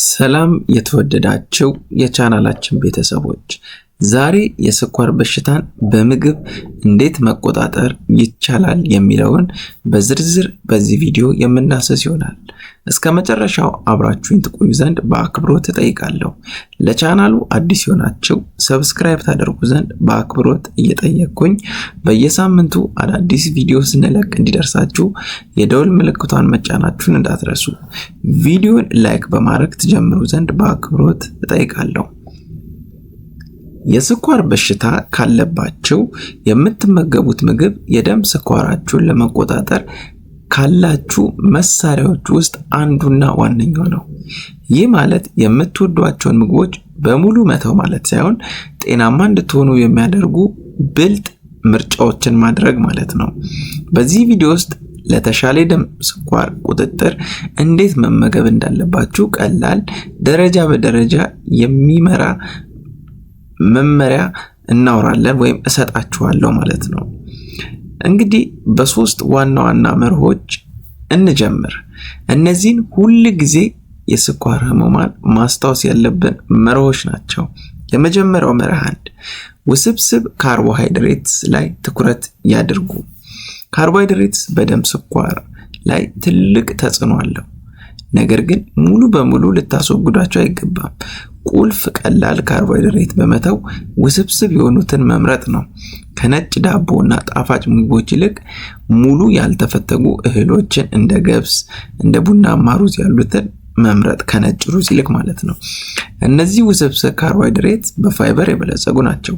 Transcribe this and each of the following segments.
ሰላም የተወደዳችሁ የቻናላችን ቤተሰቦች፣ ዛሬ የስኳር በሽታን በምግብ እንዴት መቆጣጠር ይቻላል የሚለውን በዝርዝር በዚህ ቪዲዮ የምናሰስ ይሆናል። እስከ መጨረሻው አብራችሁን ትቆዩ ዘንድ በአክብሮት እጠይቃለሁ። ለቻናሉ አዲስ የሆናችሁ ሰብስክራይብ ታደርጉ ዘንድ በአክብሮት እየጠየቅኩኝ በየሳምንቱ አዳዲስ ቪዲዮ ስንለቅ እንዲደርሳችሁ የደውል ምልክቷን መጫናችሁን እንዳትረሱ። ቪዲዮን ላይክ በማድረግ ትጀምሩ ዘንድ በአክብሮት እጠይቃለሁ። የስኳር በሽታ ካለባችሁ የምትመገቡት ምግብ የደም ስኳራችሁን ለመቆጣጠር ካላችሁ መሳሪያዎች ውስጥ አንዱና ዋነኛው ነው። ይህ ማለት የምትወዷቸውን ምግቦች በሙሉ መተው ማለት ሳይሆን ጤናማ እንድትሆኑ የሚያደርጉ ብልጥ ምርጫዎችን ማድረግ ማለት ነው። በዚህ ቪዲዮ ውስጥ ለተሻለ ደም ስኳር ቁጥጥር እንዴት መመገብ እንዳለባችሁ ቀላል ደረጃ በደረጃ የሚመራ መመሪያ እናወራለን ወይም እሰጣችኋለሁ ማለት ነው። እንግዲህ በሶስት ዋና ዋና መርሆች እንጀምር። እነዚህን ሁል ጊዜ የስኳር ህሙማን ማስታወስ ያለብን መርሆች ናቸው። የመጀመሪያው መርህ 1 ውስብስብ ካርቦሃይድሬትስ ላይ ትኩረት ያድርጉ። ካርቦሃይድሬትስ በደም ስኳር ላይ ትልቅ ተጽዕኖ አለው። ነገር ግን ሙሉ በሙሉ ልታስወግዷቸው አይገባም። ቁልፍ ቀላል ካርቦሃይድሬት በመተው ውስብስብ የሆኑትን መምረጥ ነው። ከነጭ ዳቦና ጣፋጭ ምግቦች ይልቅ ሙሉ ያልተፈተጉ እህሎችን እንደ ገብስ፣ እንደ ቡናማ ሩዝ ያሉትን መምረጥ ከነጭ ሩዝ ይልቅ ማለት ነው። እነዚህ ውስብስብ ካርቦሃይድሬት በፋይበር የበለጸጉ ናቸው።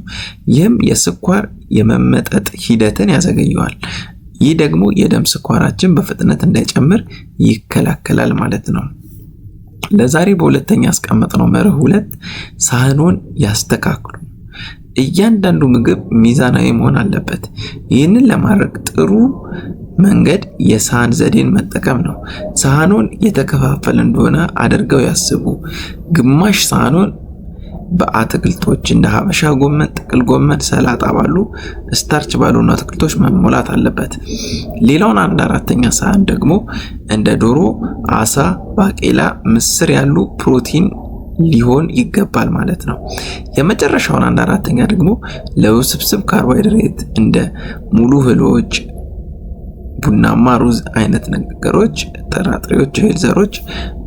ይህም የስኳር የመመጠጥ ሂደትን ያዘገየዋል። ይህ ደግሞ የደም ስኳራችን በፍጥነት እንዳይጨምር ይከላከላል ማለት ነው። ለዛሬ በሁለተኛ ያስቀመጥነው መርህ 2 ሳህኖን ያስተካክሉ። እያንዳንዱ ምግብ ሚዛናዊ መሆን አለበት። ይህንን ለማድረግ ጥሩ መንገድ የሳህን ዘዴን መጠቀም ነው። ሳህኖን የተከፋፈለ እንደሆነ አድርገው ያስቡ። ግማሽ ሳህኖን በአትክልቶች እንደ ሀበሻ ጎመን፣ ጥቅል ጎመን፣ ሰላጣ ባሉ ስታርች ባሉና አትክልቶች መሞላት አለበት። ሌላውን 1/4ኛ ሳህን ደግሞ እንደ ዶሮ፣ አሳ፣ ባቄላ፣ ምስር ያሉ ፕሮቲን ሊሆን ይገባል ማለት ነው። የመጨረሻውን 1/4ኛ ደግሞ ለውስብስብ ካርቦሃይድሬት እንደ ሙሉ እህሎች፣ ቡናማ ሩዝ አይነት ነገሮች፣ ጥራጥሬዎች፣ እህል ዘሮች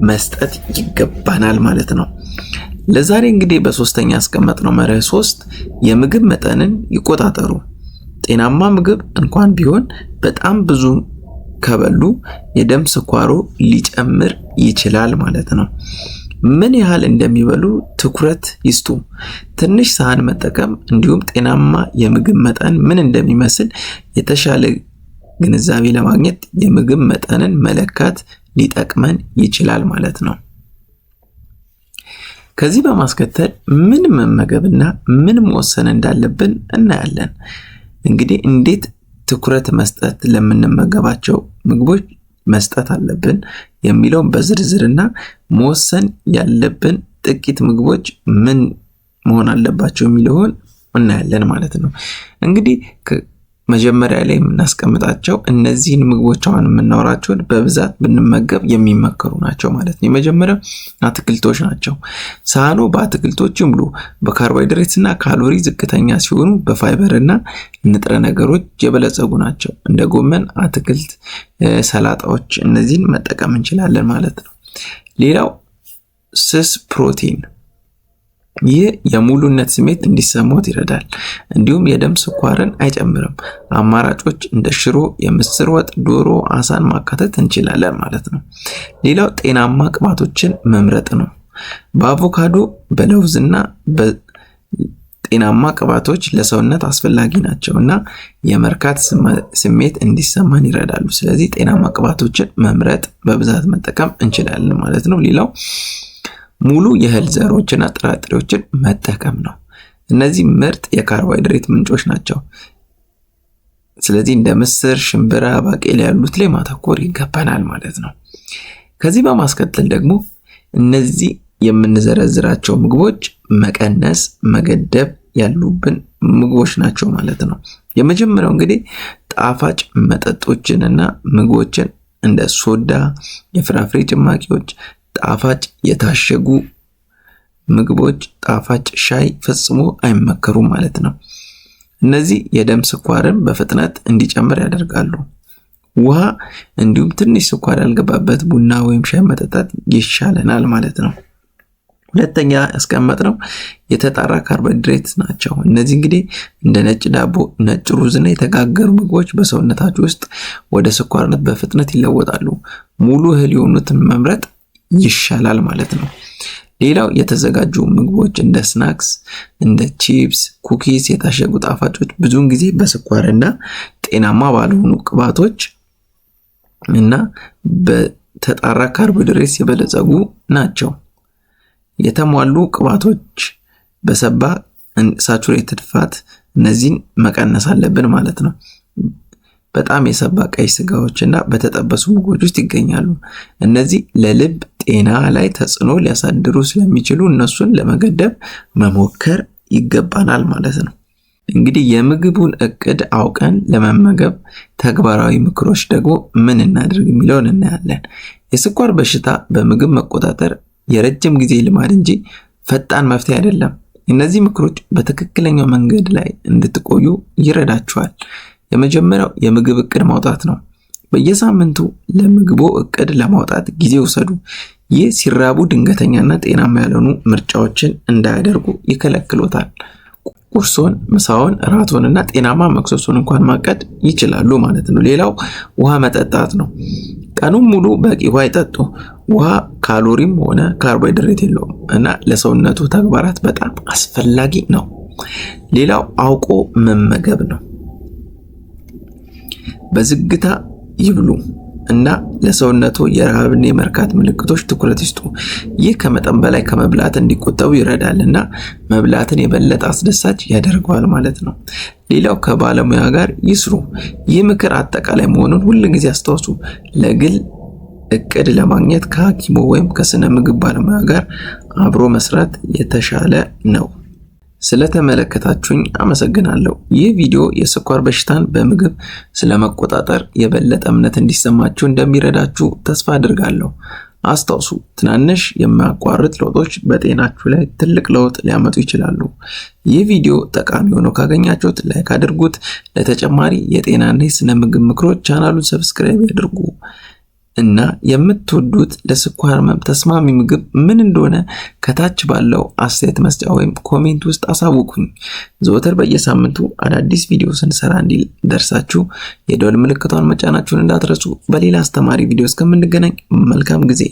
መስጠት ይገባናል ማለት ነው። ለዛሬ እንግዲህ በሶስተኛ ያስቀመጥነው መርህ 3 የምግብ መጠንን ይቆጣጠሩ። ጤናማ ምግብ እንኳን ቢሆን በጣም ብዙ ከበሉ የደም ስኳሩ ሊጨምር ይችላል ማለት ነው። ምን ያህል እንደሚበሉ ትኩረት ይስጡ። ትንሽ ሳህን መጠቀም እንዲሁም ጤናማ የምግብ መጠን ምን እንደሚመስል የተሻለ ግንዛቤ ለማግኘት የምግብ መጠንን መለካት ሊጠቅመን ይችላል ማለት ነው። ከዚህ በማስከተል ምን መመገብና ምን መወሰን እንዳለብን እናያለን። እንግዲህ እንዴት ትኩረት መስጠት ለምንመገባቸው ምግቦች መስጠት አለብን የሚለው በዝርዝርና መወሰን ያለብን ጥቂት ምግቦች ምን መሆን አለባቸው የሚለውን እናያለን ማለት ነው። እንግዲህ መጀመሪያ ላይ የምናስቀምጣቸው እነዚህን ምግቦች አሁን የምናወራቸውን በብዛት ብንመገብ የሚመከሩ ናቸው ማለት ነው። የመጀመሪያው አትክልቶች ናቸው። ሳህኑ በአትክልቶች ሙሉ በካርቦሃይድሬትና ካሎሪ ዝቅተኛ ሲሆኑ በፋይበርና ንጥረ ነገሮች የበለጸጉ ናቸው። እንደ ጎመን፣ አትክልት፣ ሰላጣዎች እነዚህን መጠቀም እንችላለን ማለት ነው። ሌላው ስስ ፕሮቲን፣ ይህ የሙሉነት ስሜት እንዲሰማዎት ይረዳል። እንዲሁም የደም ስኳርን አይጨምርም። አማራጮች እንደ ሽሮ፣ የምስር ወጥ፣ ዶሮ፣ አሳን ማካተት እንችላለን ማለት ነው። ሌላው ጤናማ ቅባቶችን መምረጥ ነው። በአቮካዶ፣ በለውዝና ጤናማ ቅባቶች ለሰውነት አስፈላጊ ናቸው እና የመርካት ስሜት እንዲሰማን ይረዳሉ። ስለዚህ ጤናማ ቅባቶችን መምረጥ በብዛት መጠቀም እንችላለን ማለት ነው። ሌላው ሙሉ የእህል ዘሮችና ጥራጥሬዎችን መጠቀም ነው። እነዚህ ምርጥ የካርቦሃይድሬት ምንጮች ናቸው። ስለዚህ እንደ ምስር፣ ሽምብራ፣ ባቄላ ያሉት ላይ ማተኮር ይገባናል ማለት ነው። ከዚህ በማስከተል ደግሞ እነዚህ የምንዘረዝራቸው ምግቦች መቀነስ፣ መገደብ ያሉብን ምግቦች ናቸው ማለት ነው። የመጀመሪያው እንግዲህ ጣፋጭ መጠጦችንና ምግቦችን እንደ ሶዳ፣ የፍራፍሬ ጭማቂዎች፣ ጣፋጭ የታሸጉ ምግቦች፣ ጣፋጭ ሻይ ፈጽሞ አይመከሩም ማለት ነው። እነዚህ የደም ስኳርን በፍጥነት እንዲጨምር ያደርጋሉ። ውሃ እንዲሁም ትንሽ ስኳር ያልገባበት ቡና ወይም ሻይ መጠጣት ይሻለናል ማለት ነው። ሁለተኛ ያስቀመጥነው የተጣራ ካርቦሃይድሬት ናቸው። እነዚህ እንግዲህ እንደ ነጭ ዳቦ፣ ነጭ ሩዝና የተጋገሩ ምግቦች በሰውነታችሁ ውስጥ ወደ ስኳርነት በፍጥነት ይለወጣሉ። ሙሉ እህል የሆኑትን መምረጥ ይሻላል ማለት ነው። ሌላው የተዘጋጁ ምግቦች እንደ ስናክስ፣ እንደ ቺፕስ፣ ኩኪስ፣ የታሸጉ ጣፋጮች ብዙውን ጊዜ በስኳርና ጤናማ ባልሆኑ ቅባቶች እና በተጣራ ካርቦሃይድሬትስ የበለጸጉ ናቸው። የተሟሉ ቅባቶች በሰባ ሳቹሬትድ ፋት እነዚህን መቀነስ አለብን ማለት ነው። በጣም የሰባ ቀይ ስጋዎችና በተጠበሱ ምግቦች ውስጥ ይገኛሉ። እነዚህ ለልብ ጤና ላይ ተጽዕኖ ሊያሳድሩ ስለሚችሉ እነሱን ለመገደብ መሞከር ይገባናል ማለት ነው። እንግዲህ የምግቡን እቅድ አውቀን ለመመገብ ተግባራዊ ምክሮች ደግሞ ምን እናድርግ የሚለውን እናያለን። የስኳር በሽታ በምግብ መቆጣጠር የረጅም ጊዜ ልማድ እንጂ ፈጣን መፍትሄ አይደለም። እነዚህ ምክሮች በትክክለኛው መንገድ ላይ እንድትቆዩ ይረዳችኋል። የመጀመሪያው የምግብ እቅድ ማውጣት ነው። በየሳምንቱ ለምግቦ እቅድ ለማውጣት ጊዜ ውሰዱ። ይህ ሲራቡ ድንገተኛና ጤናማ ያልሆኑ ምርጫዎችን እንዳያደርጉ ይከለክሎታል። ቁርሶን፣ ምሳውን፣ እራቶንና ጤናማ መክሰሶን እንኳን ማቀድ ይችላሉ ማለት ነው። ሌላው ውሃ መጠጣት ነው። ቀኑን ሙሉ በቂ ውሃ ይጠጡ። ውሃ ካሎሪም ሆነ ካርቦሃይድሬት የለውም እና ለሰውነቱ ተግባራት በጣም አስፈላጊ ነው። ሌላው አውቆ መመገብ ነው። በዝግታ ይብሉ እና ለሰውነቱ የረሃብና የመርካት ምልክቶች ትኩረት ይስጡ። ይህ ከመጠን በላይ ከመብላት እንዲቆጠቡ ይረዳልና መብላትን የበለጠ አስደሳች ያደርገዋል ማለት ነው። ሌላው ከባለሙያ ጋር ይስሩ። ይህ ምክር አጠቃላይ መሆኑን ሁል ጊዜ አስታውሱ። ለግል እቅድ ለማግኘት ከሐኪሙ ወይም ከስነ ምግብ ባለሙያ ጋር አብሮ መስራት የተሻለ ነው። ስለተመለከታችሁኝ አመሰግናለሁ። ይህ ቪዲዮ የስኳር በሽታን በምግብ ስለመቆጣጠር የበለጠ እምነት እንዲሰማችሁ እንደሚረዳችሁ ተስፋ አድርጋለሁ። አስታውሱ፣ ትናንሽ የማያቋርጥ ለውጦች በጤናችሁ ላይ ትልቅ ለውጥ ሊያመጡ ይችላሉ። ይህ ቪዲዮ ጠቃሚ ሆኖ ካገኛችሁት ላይክ አድርጉት። ለተጨማሪ የጤናና የስነ ምግብ ምክሮች ቻናሉን ሰብስክራይብ ያድርጉ እና የምትወዱት ለስኳር ህመም ተስማሚ ምግብ ምን እንደሆነ ከታች ባለው አስተያየት መስጫ ወይም ኮሜንት ውስጥ አሳውቁኝ። ዘወትር በየሳምንቱ አዳዲስ ቪዲዮ ስንሰራ እንዲደርሳችሁ የደወል ምልክቷን መጫናችሁን እንዳትረሱ። በሌላ አስተማሪ ቪዲዮ እስከምንገናኝ መልካም ጊዜ